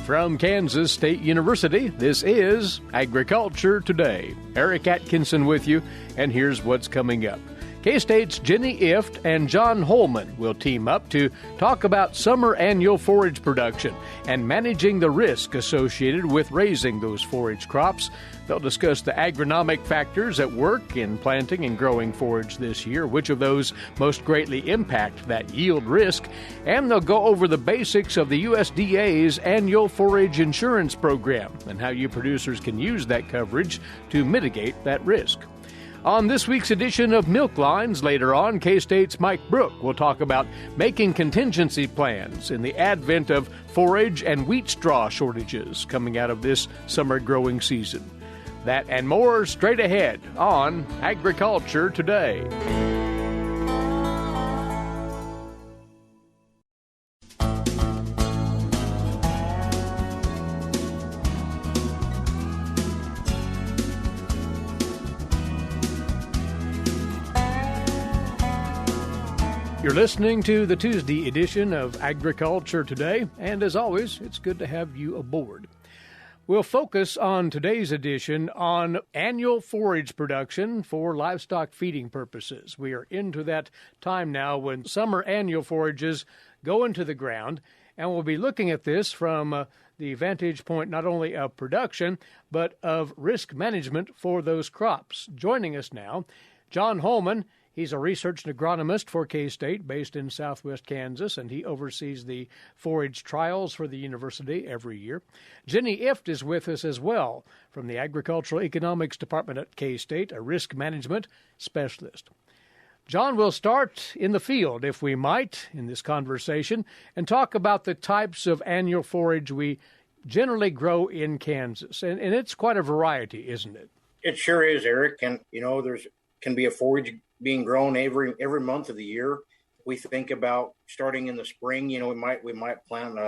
From Kansas State University, this is Agriculture Today. Eric Atkinson with you, and here's what's coming up. K-State's Jenny Ifft and John Holman will team up to talk about summer annual forage production and managing the risk associated with raising those forage crops. They'll discuss the agronomic factors at work in planting and growing forage this year, which of those most greatly impact that yield risk, and they'll go over the basics of the USDA'S Annual Forage Insurance program and how you producers can use that coverage to mitigate that risk. On this week's edition of Milk Lines, later on, K-State's Mike Brouk will talk about making contingency plans in the advent of forage and wheat straw shortages coming out of this summer growing season. That and more straight ahead on Agriculture Today. You're listening to the Tuesday edition of Agriculture Today, and as always, it's good to have you aboard. We'll focus on today's edition on annual forage production for livestock feeding purposes. We are into that time now when summer annual forages go into the ground, and we'll be looking at this from the vantage point not only of production, but of risk management for those crops. Joining us now, John Holman. He's a research and agronomist for K-State based in southwest Kansas, and he oversees the forage trials for the university every year. Jenny Ifft is with us as well from the Agricultural Economics Department at K-State, a risk management specialist. John, we'll start in the field, if we might, in this conversation, and talk about the types of annual forage we generally grow in Kansas. And it's quite a variety, isn't it? It sure is, Eric. And, there's can be a forage being grown every month of the year. We think about starting in the spring. We might plant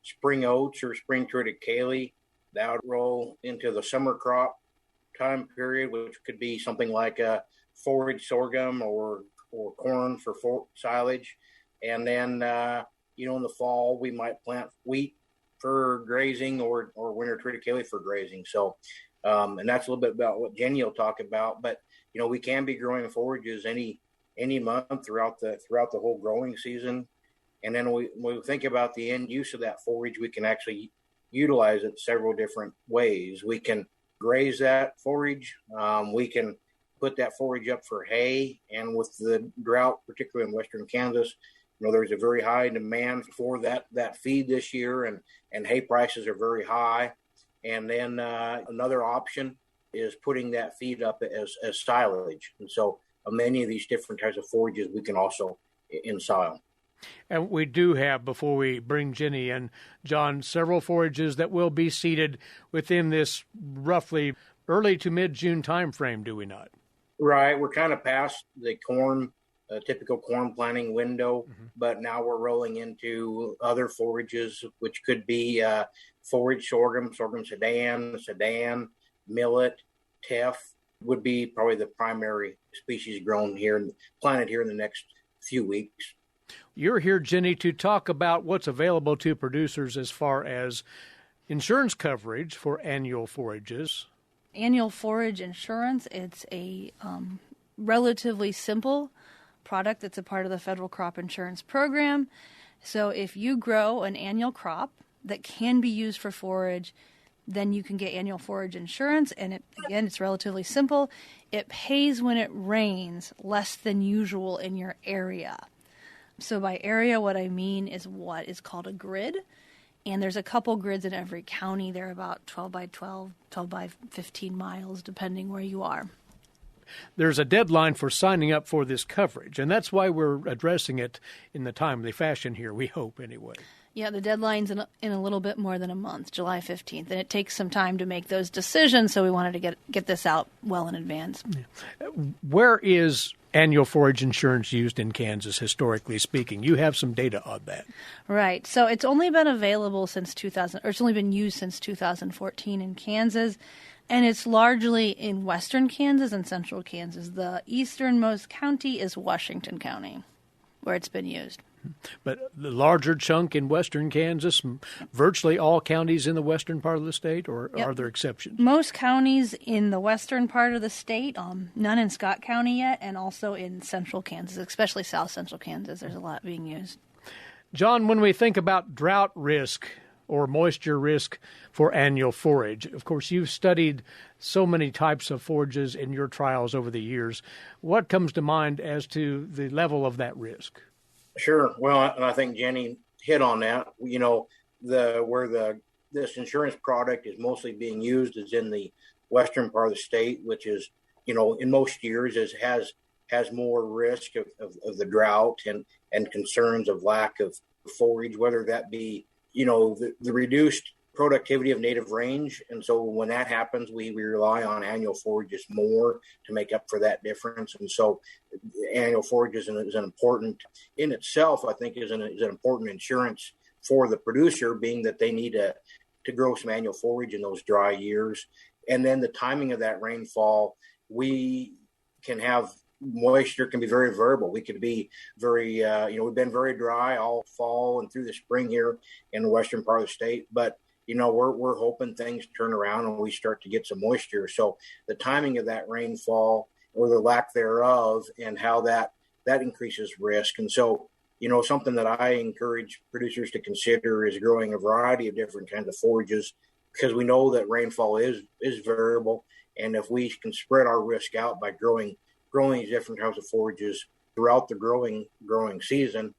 spring oats or spring triticale. That would roll into the summer crop time period, which could be something like a forage sorghum or corn for silage. And then in the fall we might plant wheat for grazing or winter triticale for grazing. So and that's a little bit about what Jenny will talk about. But we can be growing forages any month throughout the whole growing season. And then when we think about the end use of that forage, we can actually utilize it several different ways. We can graze that forage. We can put that forage up for hay. And with the drought, particularly in western Kansas, there's a very high demand for that feed this year, and hay prices are very high. And then another option is putting that feed up as silage. And so many of these different types of forages we can also ensile. And we do have, before we bring Jenny and John, several forages that will be seeded within this roughly early to mid-June time frame, do we not? Right. We're kind of past the typical corn planting window, but now we're rolling into other forages, which could be forage sorghum sudan, millet, teff would be probably the primary species planted here in the next few weeks. You're here, Jenny, to talk about what's available to producers as far as insurance coverage for annual forages. Annual forage insurance, it's a relatively simple product that's a part of the federal crop insurance program. So if you grow an annual crop that can be used for forage, then you can get annual forage insurance, and it's relatively simple. It pays when it rains less than usual in your area. So by area, what I mean is what is called a grid, and there's a couple grids in every county. They're about 12 by 12, 12 by 15 miles, depending where you are. There's a deadline for signing up for this coverage, and that's why we're addressing it in the timely fashion here, we hope anyway. Yeah, the deadline's in a little bit more than a month, July 15th, and it takes some time to make those decisions, so we wanted to get this out well in advance. Yeah. Where is annual forage insurance used in Kansas, historically speaking? You have some data on that. Right. So it's only been available since it's only been used since 2014 in Kansas, and it's largely in western Kansas and central Kansas. The easternmost county is Washington County, where it's been used. But the larger chunk in western Kansas, virtually all counties in the western part of the state, or Yep. are there exceptions? Most counties in the western part of the state, none in Scott County yet, and also in central Kansas, especially south central Kansas. There's a lot being used. John, when we think about drought risk or moisture risk for annual forage, of course, you've studied so many types of forages in your trials over the years. What comes to mind as to the level of that risk? Sure. Well, and I think Jenny hit on that. You know, this insurance product is mostly being used is in the western part of the state, which is, you know, in most years has more risk of the drought and concerns of lack of forage, whether that be, you know, the reduced productivity of native range. And so when that happens, we rely on annual forages more to make up for that difference. And so annual forages is an important in itself, I think, is an important insurance for the producer, being that they need to grow some annual forage in those dry years. And then the timing of that rainfall, we can have moisture can be very variable. We could be very, we've been very dry all fall and through the spring here in the western part of the state, but you know, we're hoping things turn around and we start to get some moisture. So the timing of that rainfall or the lack thereof and how that increases risk. And so, you know, something that I encourage producers to consider is growing a variety of different kinds of forages, because we know that rainfall is variable. And if we can spread our risk out by growing these different types of forages throughout the growing season,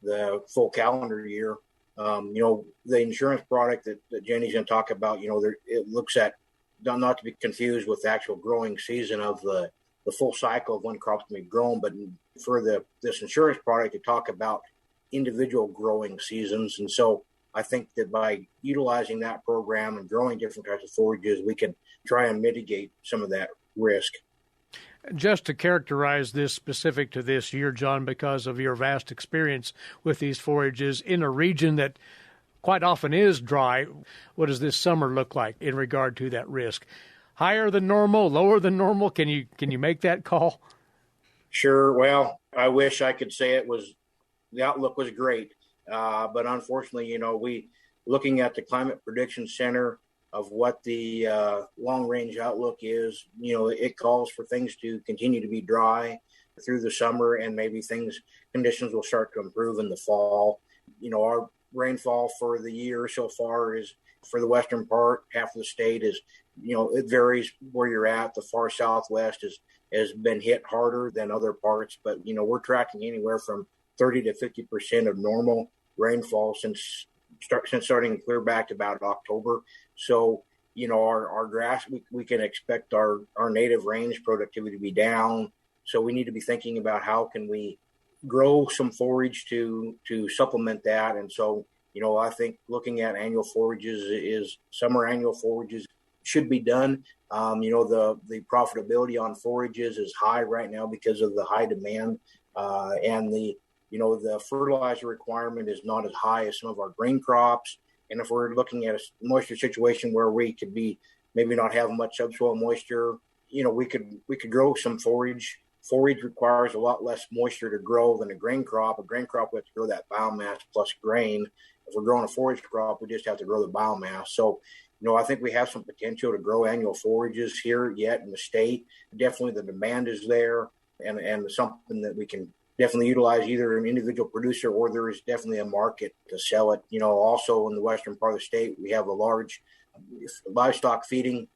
the full calendar year, the insurance product that Jenny's going to talk about, you know, it looks at, not to be confused with the actual growing season of the full cycle of when crops can be grown, but for this insurance product to talk about individual growing seasons. And so I think that by utilizing that program and growing different types of forages, we can try and mitigate some of that risk. Just to characterize this specific to this year, John, because of your vast experience with these forages in a region that quite often is dry, what does this summer look like in regard to that risk? Higher than normal, lower than normal? Can you make that call? Sure. Well, I wish I could say the outlook was great, but unfortunately, you know, looking at the Climate Prediction Center of what the long-range outlook is, you know, it calls for things to continue to be dry through the summer, and maybe conditions will start to improve in the fall. You know, our rainfall for the year so far is, for the western part, half of the state is, you know, it varies where you're at. The far southwest has been hit harder than other parts, but, you know, we're tracking anywhere from 30 to 50% of normal rainfall since starting to clear back to about October. So, you know, our grass, we can expect our native range productivity to be down. So we need to be thinking about how can we grow some forage to supplement that. And so, you know, I think looking at annual forages summer annual forages should be done. You know, the profitability on forages is high right now because of the high demand, and the fertilizer requirement is not as high as some of our grain crops. And if we're looking at a moisture situation where we could be maybe not have much subsoil moisture, you know, we could grow some forage. Forage requires a lot less moisture to grow than a grain crop. A grain crop, we have to grow that biomass plus grain. If we're growing a forage crop, we just have to grow the biomass. So, you know, I think we have some potential to grow annual forages here yet in the state. Definitely the demand is there, and something that we can definitely utilize either an individual producer, or there is definitely a market to sell it. You know, also in the western part of the state, we have a large livestock feeding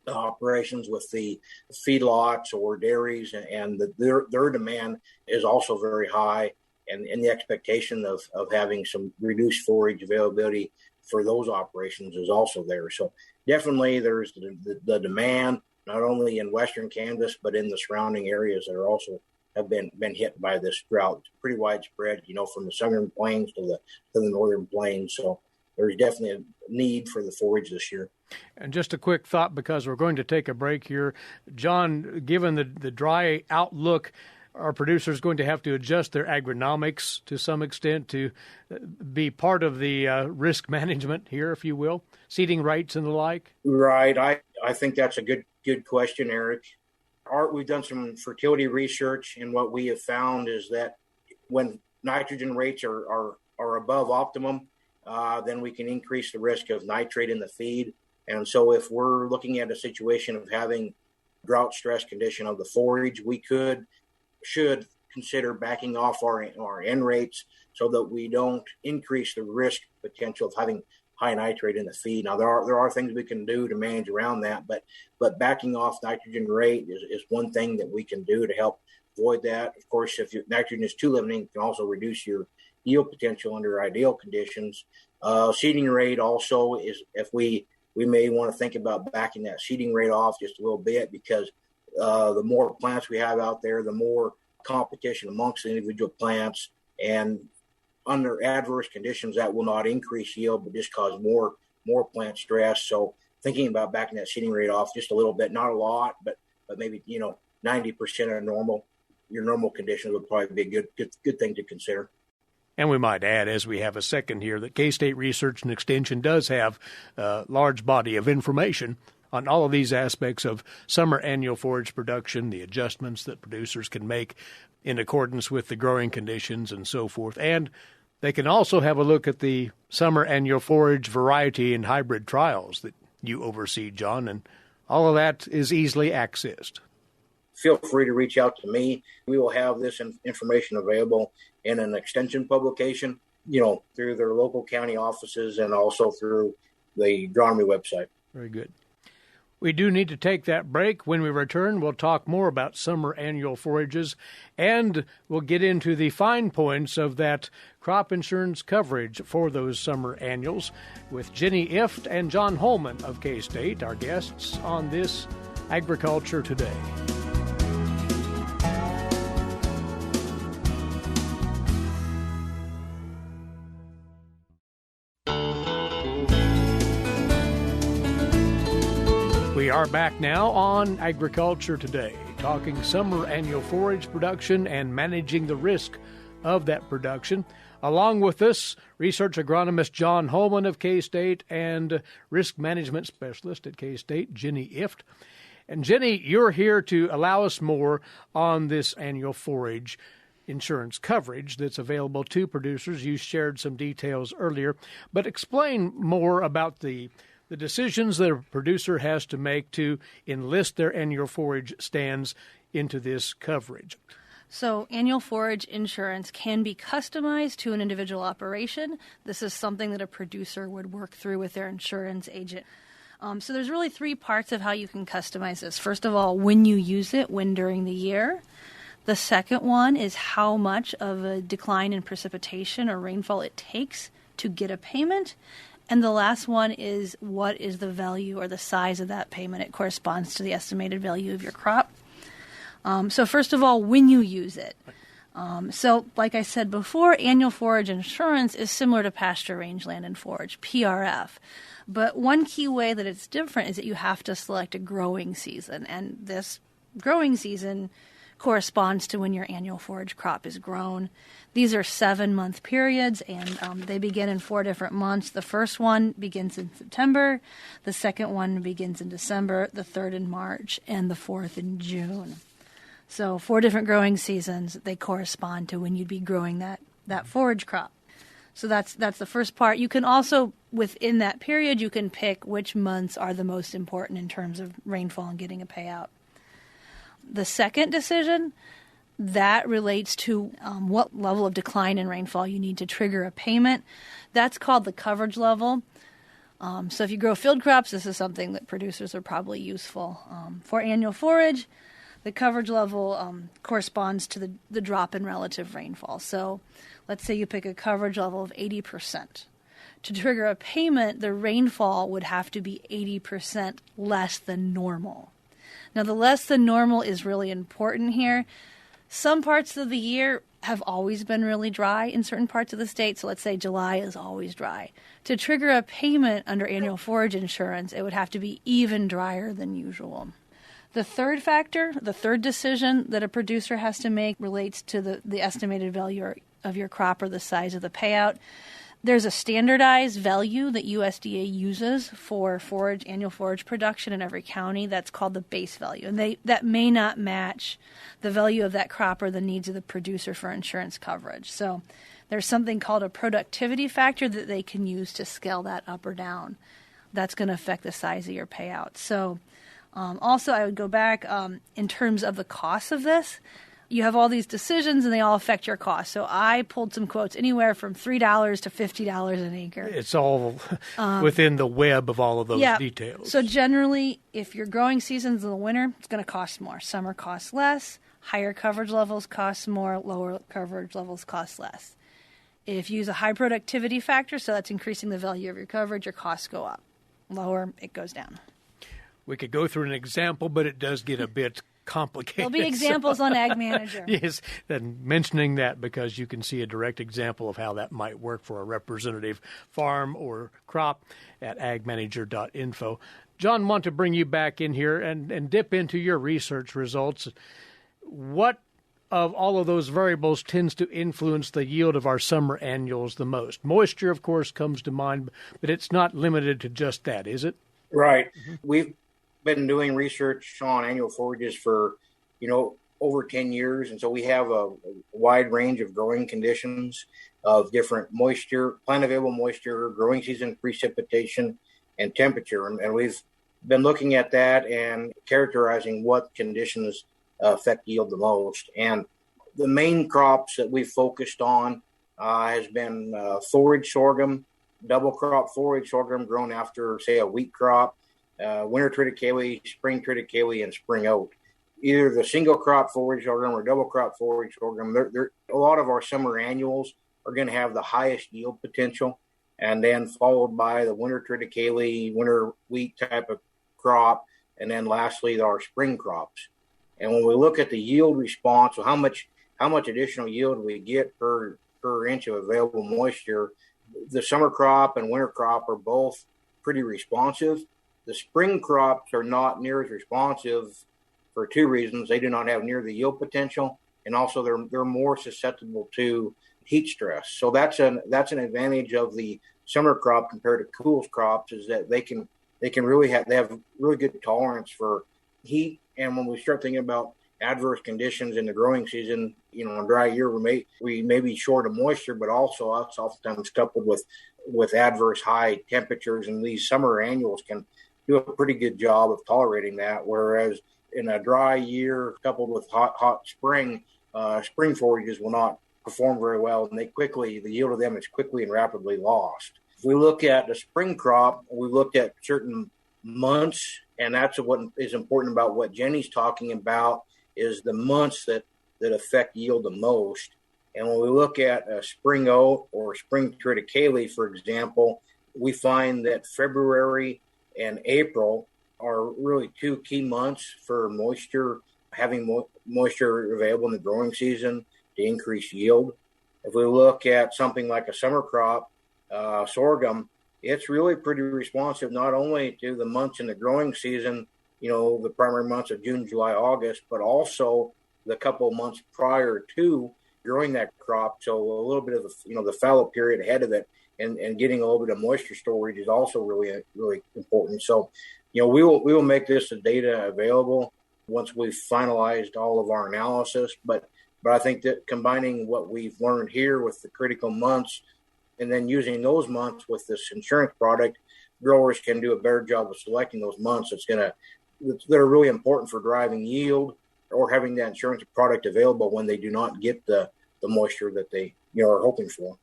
operations with the feedlots or dairies, and their demand is also very high, and the expectation of having some reduced forage availability for those operations is also there. So definitely there's the demand, not only in western Kansas, but in the surrounding areas that are also have been hit by this drought. It's pretty widespread, you know, from the southern plains to the northern plains. So there's definitely a need for the forage this year. And just a quick thought, because we're going to take a break here. John, given the dry outlook, are producers going to have to adjust their agronomics to some extent to be part of the risk management here, if you will, seeding rates and the like? Right. I think that's a good question, Eric. We've done some fertility research, and what we have found is that when nitrogen rates are above optimum, then we can increase the risk of nitrate in the feed. And so if we're looking at a situation of having drought stress condition of the forage, we should consider backing off our N rates so that we don't increase the risk potential of having high nitrate in the feed. Now, there are things we can do to manage around that, but backing off nitrogen rate is one thing that we can do to help avoid that. Of course, if your nitrogen is too limiting, it can also reduce your yield potential under ideal conditions. Seeding rate also is, if we may want to think about backing that seeding rate off just a little bit, because the more plants we have out there, the more competition amongst the individual plants, and under adverse conditions that will not increase yield but just cause more plant stress. So thinking about backing that seeding rate off just a little bit, not a lot, but maybe 90% of your normal conditions would probably be a good thing to consider. And we might add, as we have a second here, that K-State Research and Extension does have a large body of information on all of these aspects of summer annual forage production, the adjustments that producers can make in accordance with the growing conditions and so forth. And they can also have a look at the summer annual forage variety and hybrid trials that you oversee, John, and all of that is easily accessed. Feel free to reach out to me. We will have this information available in an extension publication, through their local county offices and also through the agronomy website. Very good. We do need to take that break. When we return, we'll talk more about summer annual forages, and we'll get into the fine points of that crop insurance coverage for those summer annuals with Jenny Ifft and John Holman of K-State, our guests on this Agriculture Today. We are back now on Agriculture Today, talking summer annual forage production and managing the risk of that production. Along with us, research agronomist John Holman of K-State and risk management specialist at K-State, Jenny Ifft. And Jenny, you're here to allow us more on this annual forage insurance coverage that's available to producers. You shared some details earlier, but explain more about the decisions that a producer has to make to enlist their annual forage stands into this coverage. So annual forage insurance can be customized to an individual operation. This is something that a producer would work through with their insurance agent. So there's really three parts of how you can customize this. First of all, when you use it, when during the year. The second one is how much of a decline in precipitation or rainfall it takes to get a payment. And the last one is what is the value or the size of that payment. It corresponds to the estimated value of your crop. So first of all, when you use it. So like I said before, annual forage insurance is similar to pasture rangeland and forage, PRF. But one key way that it's different is that you have to select a growing season. And this growing season corresponds to when your annual forage crop is grown. These are 7-month periods, and they begin in 4 different months. The first one begins in September, the second one begins in December, the third in March, and the fourth in June. So 4 different growing seasons, they correspond to when you'd be growing that forage crop. So that's the first part. You can also, within that period, you can pick which months are the most important in terms of rainfall and getting a payout. The second decision, that relates to what level of decline in rainfall you need to trigger a payment. That's called the coverage level. So if you grow field crops, this is something that producers are probably useful. For annual forage, the coverage level corresponds to the drop in relative rainfall. So let's say you pick a coverage level of 80%. To trigger a payment, the rainfall would have to be 80% less than normal. Now, the less than normal is really important here. Some parts of the year have always been really dry in certain parts of the state. So let's say July is always dry. To trigger a payment under annual forage insurance, it would have to be even drier than usual. The third factor, the third decision that a producer has to make relates to the estimated value of your crop or the size of the payout. There's a standardized value that USDA uses for annual forage production in every county. That's called the base value. And that may not match the value of that crop or the needs of the producer for insurance coverage. So there's something called a productivity factor that they can use to scale that up or down. That's going to affect the size of your payout. So also I would go back in terms of the cost of this. You have all these decisions, and they all affect your cost. So I pulled some quotes anywhere from $3 to $50 an acre. It's all within the web of all of those details. So generally, if your growing season's in the winter, it's going to cost more. Summer costs less. Higher coverage levels cost more. Lower coverage levels cost less. If you use a high productivity factor, so that's increasing the value of your coverage, your costs go up. Lower, it goes down. We could go through an example, but it does get a bit complicated. There'll be examples on Ag Manager. Yes, and mentioning that because you can see a direct example of how that might work for a representative farm or crop at agmanager.info. John, want to bring you back in here and dip into your research results. What of all of those variables tends to influence the yield of our summer annuals the most? Moisture, of course, comes to mind, but it's not limited to just that, is it? Right. Mm-hmm. We've been doing research on annual forages for, over 10 years. And so we have a wide range of growing conditions of different moisture, plant available moisture, growing season precipitation, and temperature. And we've been looking at that and characterizing what conditions affect yield the most. And the main crops that we've focused on has been forage sorghum, double crop forage sorghum grown after, say, a wheat crop, winter triticale, spring triticale, and spring oat. Either the single crop forage sorghum or double crop forage sorghum, a lot of our summer annuals are going to have the highest yield potential, and then followed by the winter triticale, winter wheat type of crop, and then lastly our spring crops. And when we look at the yield response, so how much additional yield we get per inch of available moisture, the summer crop and winter crop are both pretty responsive. The spring crops are not near as responsive for two reasons. They do not have near the yield potential, and also they're more susceptible to heat stress. So that's an advantage of the summer crop compared to cools crops, is that they have really good tolerance for heat. And when we start thinking about adverse conditions in the growing season, in a dry year, we may be short of moisture, but also it's oftentimes coupled with adverse high temperatures, and these summer annuals can do a pretty good job of tolerating that. Whereas in a dry year coupled with hot spring, spring forages will not perform very well, and the yield of them is quickly and rapidly lost. If we look at the spring crop, we looked at certain months, and that's what is important about what Jenny's talking about, is the months that affect yield the most. And when we look at spring oat or spring triticale, for example, we find that February and April are really two key months for moisture, having moisture available in the growing season to increase yield. If we look at something like a summer crop, sorghum, it's really pretty responsive not only to the months in the growing season, the primary months of June, July, August, but also the couple of months prior to growing that crop. So a little bit of the fallow period ahead of it, and getting a little bit of moisture storage is also really, really important. So, we will make this data available once we've finalized all of our analysis. But I think that combining what we've learned here with the critical months, and then using those months with this insurance product, growers can do a better job of selecting those months that are really important for driving yield, or having that insurance product available when they do not get the moisture that they are hoping for.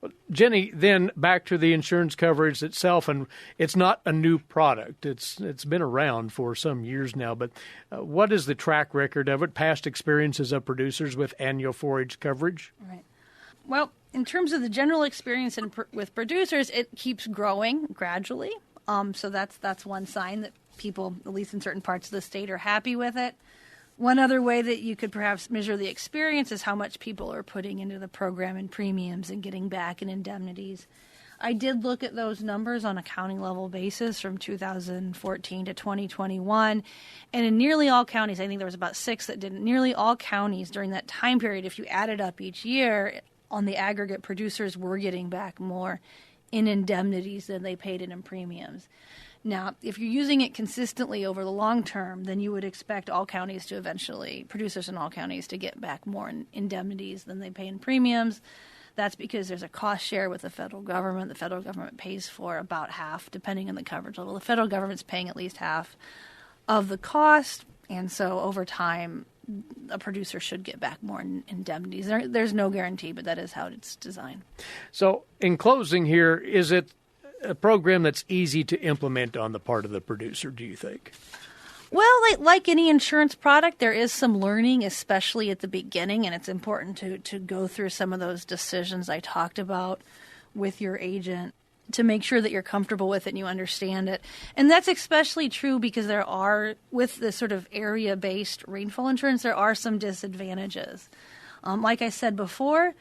Well, Jenny, then back to the insurance coverage itself, and it's not a new product. It's been around for some years now, but what is the track record of it, past experiences of producers with annual forage coverage? Right. Well, in terms of the general experience with producers, it keeps growing gradually. So that's one sign that people, at least in certain parts of the state, are happy with it. One other way that you could perhaps measure the experience is how much people are putting into the program in premiums and getting back in indemnities. I did look at those numbers on a county level basis from 2014 to 2021. And in nearly all counties, I think there was about 6 that didn't, nearly all counties during that time period, if you added up each year, on the aggregate, producers were getting back more in indemnities than they paid in premiums. Now, if you're using it consistently over the long term, then you would expect all counties to eventually, producers in all counties, to get back more in indemnities than they pay in premiums. That's because there's a cost share with the federal government. The federal government pays for about half, depending on the coverage level. The federal government's paying at least half of the cost, and so over time, a producer should get back more in indemnities. There's no guarantee, but that is how it's designed. So, in closing here, is it a program that's easy to implement on the part of the producer, do you think? Well, like any insurance product, there is some learning, especially at the beginning, and it's important to go through some of those decisions I talked about with your agent to make sure that you're comfortable with it and you understand it. And that's especially true because there are, with the sort of area-based rainfall insurance, there are some disadvantages. Like I said before,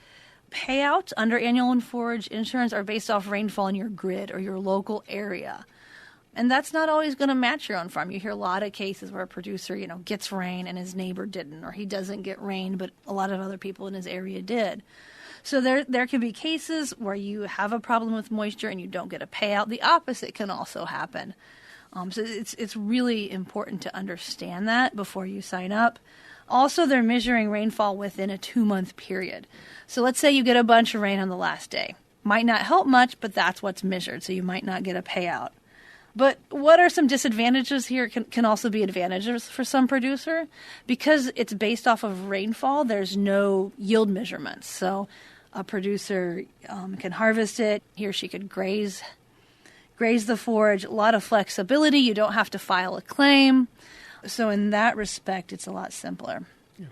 payouts under annual forage insurance are based off rainfall in your grid or your local area. And that's not always going to match your own farm. You hear a lot of cases where a producer, gets rain and his neighbor didn't, or he doesn't get rain, but a lot of other people in his area did. So there can be cases where you have a problem with moisture and you don't get a payout. The opposite can also happen. So it's really important to understand that before you sign up. Also, they're measuring rainfall within a 2-month period. So let's say you get a bunch of rain on the last day. Might not help much, but that's what's measured, so you might not get a payout. But what are some disadvantages here? Can also be advantages for some producer. Because it's based off of rainfall, there's no yield measurements. So a producer can harvest it. He or she could graze the forage. A lot of flexibility. You don't have to file a claim. So in that respect, it's a lot simpler. Yeah.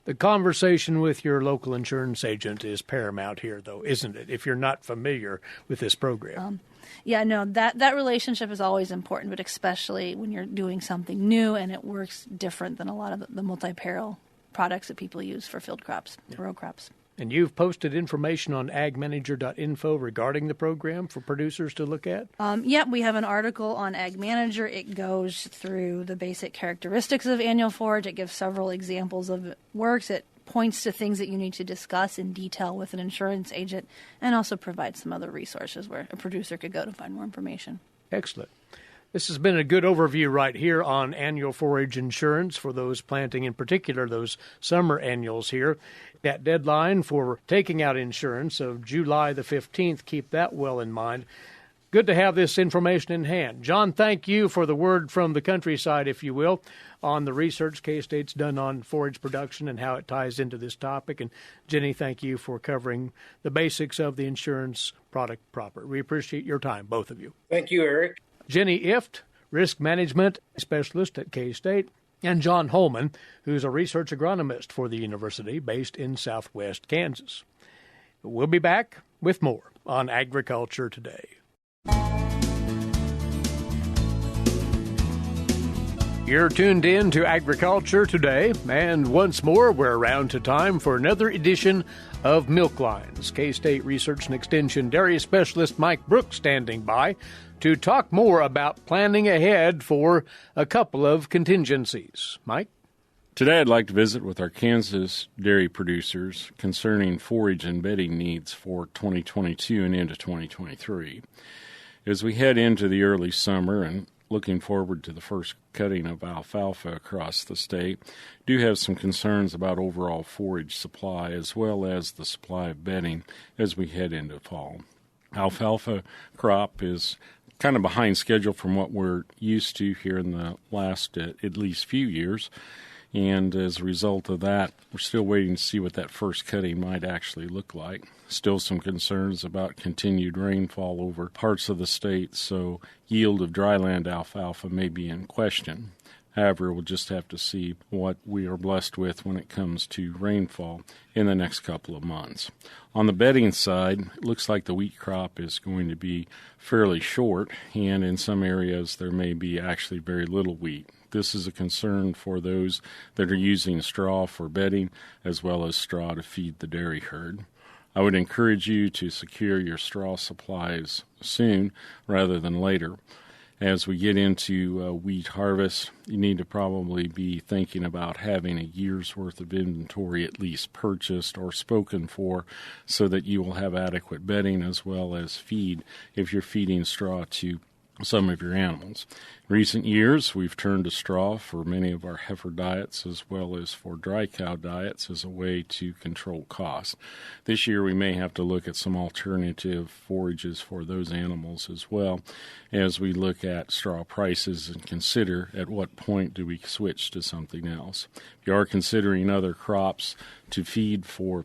The conversation with your local insurance agent is paramount here, though, isn't it, if you're not familiar with this program? That relationship is always important, but especially when you're doing something new and it works different than a lot of the multi-peril products that people use for field crops, row crops. And you've posted information on agmanager.info regarding the program for producers to look at? We have an article on Ag Manager. It goes through the basic characteristics of annual forage. It gives several examples of it works. It points to things that you need to discuss in detail with an insurance agent and also provides some other resources where a producer could go to find more information. Excellent. This has been a good overview right here on annual forage insurance for those planting, in particular those summer annuals here. That deadline for taking out insurance of July the 15th, keep that well in mind. Good to have this information in hand. John, thank you for the word from the countryside, if you will, on the research K-State's done on forage production and how it ties into this topic. And Jenny, thank you for covering the basics of the insurance product proper. We appreciate your time, both of you. Thank you, Eric. Jenny Ifft, risk management specialist at K-State, and John Holman, who's a research agronomist for the university based in southwest Kansas. We'll be back with more on Agriculture Today. You're tuned in to Agriculture Today, and once more, we're around to time for another edition of Milk Lines. K-State Research and Extension Dairy Specialist Mike Brouk standing by to talk more about planning ahead for a couple of contingencies. Mike? Today I'd like to visit with our Kansas dairy producers concerning forage and bedding needs for 2022 and into 2023. As we head into the early summer and looking forward to the first cutting of alfalfa across the state, do have some concerns about overall forage supply as well as the supply of bedding as we head into fall. Alfalfa crop is kind of behind schedule from what we're used to here in the last at least few years. And as a result of that, we're still waiting to see what that first cutting might actually look like. Still some concerns about continued rainfall over parts of the state, so yield of dryland alfalfa may be in question. However, we'll just have to see what we are blessed with when it comes to rainfall in the next couple of months. On the bedding side, it looks like the wheat crop is going to be fairly short, and in some areas there may be actually very little wheat. This is a concern for those that are using straw for bedding as well as straw to feed the dairy herd. I would encourage you to secure your straw supplies soon rather than later. As we get into wheat harvest, you need to probably be thinking about having a year's worth of inventory at least purchased or spoken for so that you will have adequate bedding as well as feed if you're feeding straw to some of your animals. In recent years, we've turned to straw for many of our heifer diets as well as for dry cow diets as a way to control cost. This year, we may have to look at some alternative forages for those animals as well as we look at straw prices and consider at what point do we switch to something else. If you are considering other crops to feed for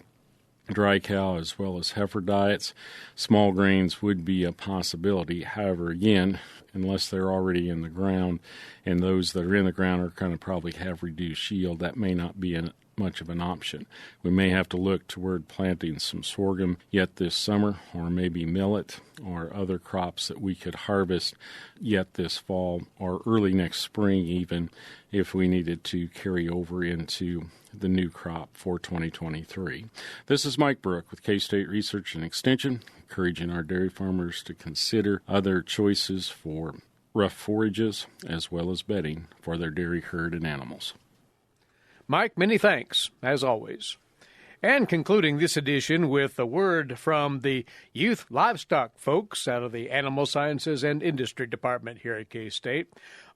dry cow as well as heifer diets, small grains would be a possibility. However, again, unless they're already in the ground, and those that are in the ground are going to probably have reduced yield, that may not be much of an option. We may have to look toward planting some sorghum yet this summer, or maybe millet or other crops that we could harvest yet this fall or early next spring even if we needed to carry over into the new crop for 2023. This is Mike Brouk with K-State Research and Extension, encouraging our dairy farmers to consider other choices for rough forages as well as bedding for their dairy herd and animals. Mike, many thanks, as always. And concluding this edition with a word from the youth livestock folks out of the Animal Sciences and Industry Department here at K-State.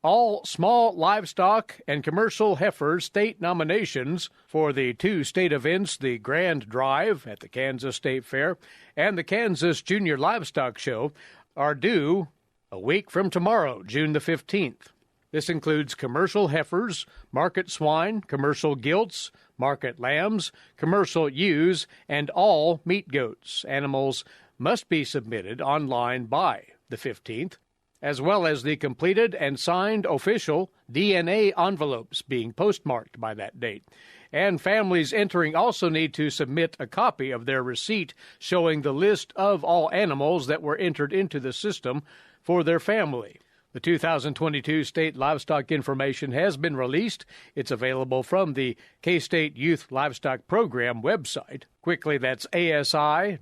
All small livestock and commercial heifer state nominations for the two state events, the Grand Drive at the Kansas State Fair and the Kansas Junior Livestock Show, are due a week from tomorrow, June the 15th. This includes commercial heifers, market swine, commercial gilts, market lambs, commercial ewes, and all meat goats. Animals must be submitted online by the 15th, as well as the completed and signed official DNA envelopes being postmarked by that date. And families entering also need to submit a copy of their receipt showing the list of all animals that were entered into the system for their family. The 2022 state livestock information has been released. It's available from the K-State Youth Livestock Program website. Quickly, that's asi.ksu.edu.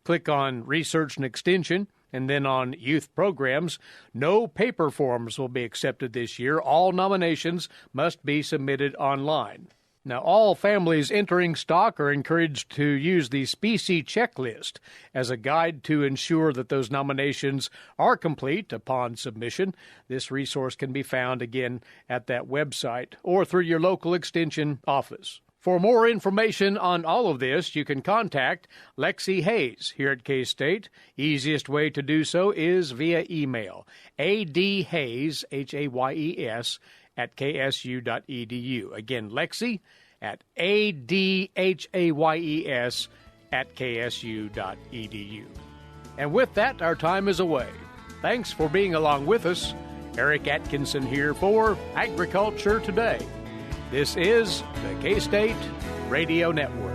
Click on Research and Extension, and then on Youth Programs. No paper forms will be accepted this year. All nominations must be submitted online. Now, all families entering stock are encouraged to use the Specie Checklist as a guide to ensure that those nominations are complete upon submission. This resource can be found, again, at that website or through your local extension office. For more information on all of this, you can contact Lexi Hayes here at K-State. Easiest way to do so is via email, adhayes, Hayes, at ksu.edu. Again, Lexi at adhayes at ksu.edu. And with that, our time is away. Thanks for being along with us. Eric Atkinson here for Agriculture Today. This is the K-State Radio Network.